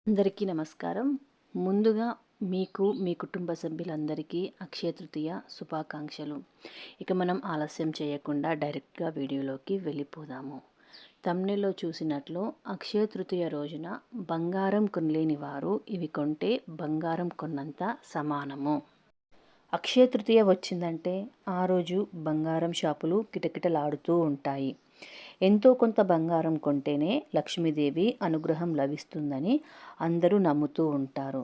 అందరికీ నమస్కారం. ముందుగా మీకు, మీ కుటుంబ సభ్యులందరికీ అక్షయ తృతీయ శుభాకాంక్షలు. ఇక మనం ఆలస్యం చేయకుండా డైరెక్ట్‌గా వీడియోలోకి వెళ్ళిపోదాము. థంబ్‌నెయిల్‌లో చూసినట్లు అక్షయ తృతీయ రోజున బంగారం కొనలేని వారు ఇవి కొంటే బంగారం కొన్నంత సమానము. అక్షయ తృతీయ వచ్చిందంటే ఆ రోజు బంగారం షాపులు కిటకిటలాడుతూ ఉంటాయి. ఎంతో కొంత బంగారం కొంటేనే లక్ష్మీదేవి అనుగ్రహం లభిస్తుందని అందరూ నమ్ముతూ ఉంటారు.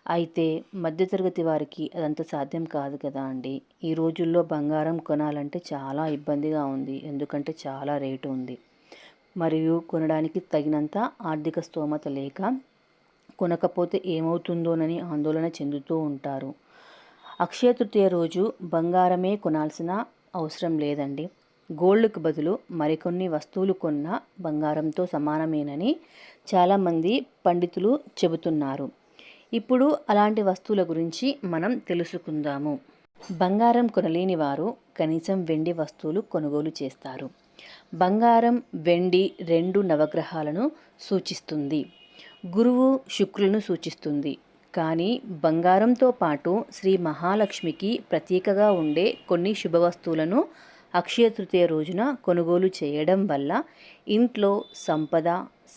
అయితే మధ్యతరగతి వారికి అదంత సాధ్యం కాదు కదా అండి. ఈ రోజుల్లో బంగారం కొనాలంటే చాలా ఇబ్బందిగా ఉంది. ఎందుకంటే చాలా రేటు ఉంది. మరియు కొనడానికి తగినంత ఆర్థిక స్తోమత లేక కొనకపోతే ఏమవుతుందోనని ఆందోళన చెందుతూ ఉంటారు. అక్షయ తృతీయ రోజు బంగారమే కొనాల్సిన అవసరం లేదండి. గోల్డ్‌కు బదులు మరికొన్ని వస్తువులు కొన్నా బంగారంతో సమానమేనని చాలామంది పండితులు చెబుతున్నారు. ఇప్పుడు అలాంటి వస్తువుల గురించి మనం తెలుసుకుందాము. బంగారం కొనలేని వారు కనీసం వెండి వస్తువులు కొనుగోలు చేస్తారు. బంగారం, వెండి రెండు నవగ్రహాలను సూచిస్తుంది. గురువు, శుక్రులను సూచిస్తుంది. కానీ బంగారంతో పాటు శ్రీ మహాలక్ష్మికి ప్రతీకగా ఉండే కొన్ని శుభవస్తువులను అక్షయ తృతీయ రోజున కొనుగోలు చేయడం వల్ల ఇంట్లో సంపద,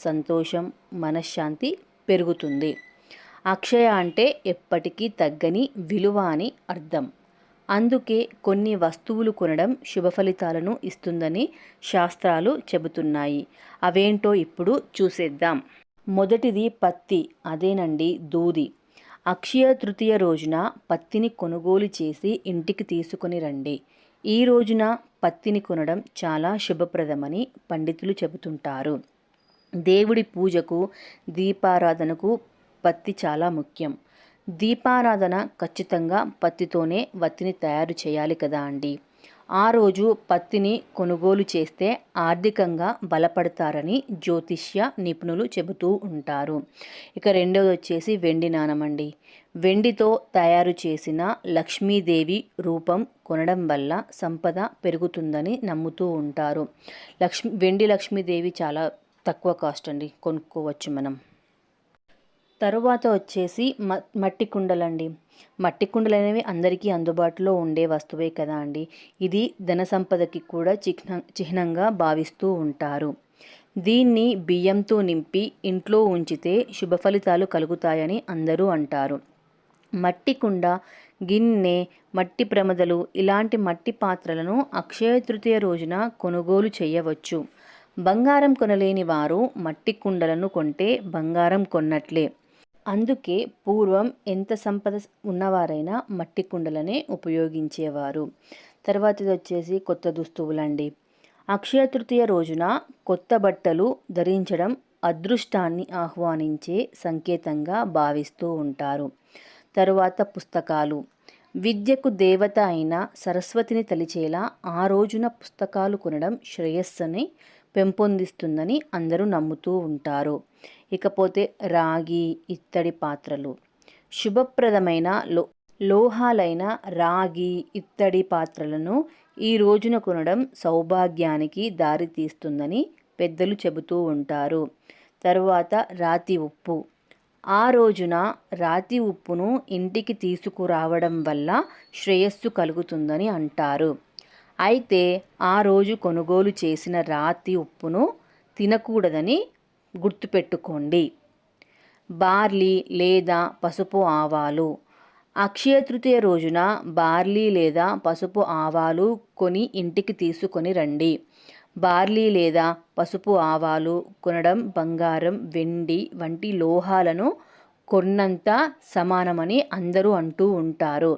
సంతోషం, మనశ్శాంతి పెరుగుతుంది. అక్షయ అంటే ఎప్పటికీ తగ్గని విలువ అని అర్థం. అందుకే కొన్ని వస్తువులు కొనడం శుభ ఫలితాలను ఇస్తుందని శాస్త్రాలు చెబుతున్నాయి. అవేంటో ఇప్పుడు చూసేద్దాం. మొదటిది పత్తి, అదేనండి దూది. అక్షయ తృతీయ రోజున పత్తిని కొనుగోలు చేసి ఇంటికి తీసుకొని రండి. ఈ రోజున పత్తిని కొనడం చాలా శుభప్రదమని పండితులు చెబుతుంటారు. దేవుడి పూజకు, దీపారాధనకు పత్తి చాలా ముఖ్యం. దీపారాధన ఖచ్చితంగా పత్తితోనే వత్తిని తయారు చేయాలి కదా అండి. ఆ రోజు పత్తిని కొనుగోలు చేస్తే ఆర్థికంగా బలపడతారని జ్యోతిష్య నిపుణులు చెబుతూ ఉంటారు. ఇక రెండవది వచ్చేసి వెండి నాణెమండి. వెండితో తయారు చేసిన లక్ష్మీదేవి రూపం కొనడం వల్ల సంపద పెరుగుతుందని నమ్ముతూ ఉంటారు. వెండి లక్ష్మీదేవి చాలా తక్కువ కాస్ట్ అండి, కొనుక్కోవచ్చు మనం. తరువాత వచ్చేసి మట్టి కుండలండి. మట్టి కుండలు అనేవి అందరికీ అందుబాటులో ఉండే వస్తువే కదా అండి. ఇది ధన సంపదకి కూడా చిహ్నంగా భావిస్తూ ఉంటారు. దీన్ని బియ్యంతో నింపి ఇంట్లో ఉంచితే శుభ ఫలితాలు కలుగుతాయని అందరూ అంటారు. మట్టి కుండ, గిన్నె, మట్టి ప్రమదలు ఇలాంటి మట్టి పాత్రలను అక్షయ తృతీయ రోజున కొనుగోలు చేయవచ్చు. బంగారం కొనలేని వారు మట్టి కుండలను కొంటే బంగారం కొన్నట్లే. అందుకే పూర్వం ఎంత సంపద ఉన్నవారైనా మట్టి కుండలనే ఉపయోగించేవారు. తర్వాతది వచ్చేసి కొత్త దుస్తువులండి. అక్షయ తృతీయ రోజున కొత్త బట్టలు ధరించడం అదృష్టాన్ని ఆహ్వానించే సంకేతంగా భావిస్తూ ఉంటారు. తరువాత పుస్తకాలు. విద్యకు దేవత అయిన సరస్వతిని తలిచేలా ఆ రోజున పుస్తకాలు కొనడం శ్రేయస్సుని పెంపొందిస్తుందని అందరూ నమ్ముతూ ఉంటారు. ఇకపోతే రాగి, ఇత్తడి పాత్రలు. శుభప్రదమైన లోహాలైన రాగి, ఇత్తడి పాత్రలను ఈ రోజున కొనడం సౌభాగ్యానికి దారితీస్తుందని పెద్దలు చెబుతూ ఉంటారు. తరువాత రాతి ఉప్పు. ఆ రోజున రాతి ఉప్పును ఇంటికి తీసుకురావడం వల్ల శ్రేయస్సు కలుగుతుందని అంటారు. అయితే ఆ రోజు కొనుగోలు చేసిన రాతి ఉప్పును తినకూడదని గుర్తుపెట్టుకోండి. బార్లీ లేదా పసుపు ఆవాలు. అక్షయ తృతీయ రోజున బార్లీ లేదా పసుపు ఆవాలు కొని ఇంటికి తీసుకొని రండి. బార్లీ లేదా పసుపు ఆవాలు కొనడం బంగారం, వెండి వంటి లోహాలను కొన్నంత సమానమని అందరూ అంటూ ఉంటారు.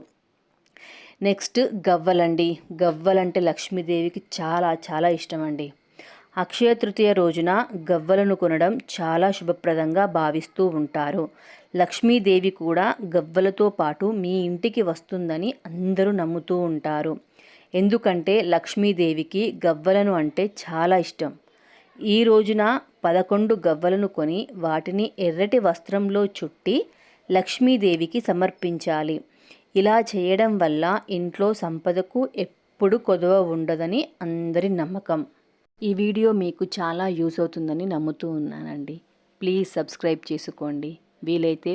నెక్స్ట్ గవ్వలండి. గవ్వలంటే లక్ష్మీదేవికి చాలా చాలా ఇష్టం అండి. అక్షయ తృతీయ రోజున గవ్వలను కొనడం చాలా శుభప్రదంగా భావిస్తూ ఉంటారు. లక్ష్మీదేవి కూడా గవ్వలతో పాటు మీ ఇంటికి వస్తుందని అందరూ నమ్ముతూ ఉంటారు. ఎందుకంటే లక్ష్మీదేవికి గవ్వలను అంటే చాలా ఇష్టం. ఈ రోజున 11 గవ్వలను కొని వాటిని ఎర్రటి వస్త్రంలో చుట్టి లక్ష్మీదేవికి సమర్పించాలి. ఇలా చేయడం వల్ల ఇంట్లో సంపదకు ఎప్పుడు కొదవ ఉండదని అందరి నమ్మకం. ఈ వీడియో మీకు చాలా యూస్ అవుతుందని నమ్ముతూ ఉన్నానండి. ప్లీజ్ సబ్స్క్రైబ్ చేసుకోండి. వీలైతే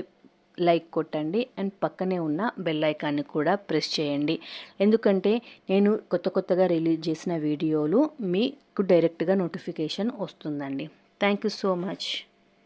లైక్ కొట్టండి అండ్ పక్కనే ఉన్న బెల్ ఐకాన్ని కూడా ప్రెస్ చేయండి. ఎందుకంటే నేను కొత్తగా రిలీజ్ చేసిన వీడియోలు మీకు డైరెక్ట్గా నోటిఫికేషన్ వస్తుందండి. Thank you so much.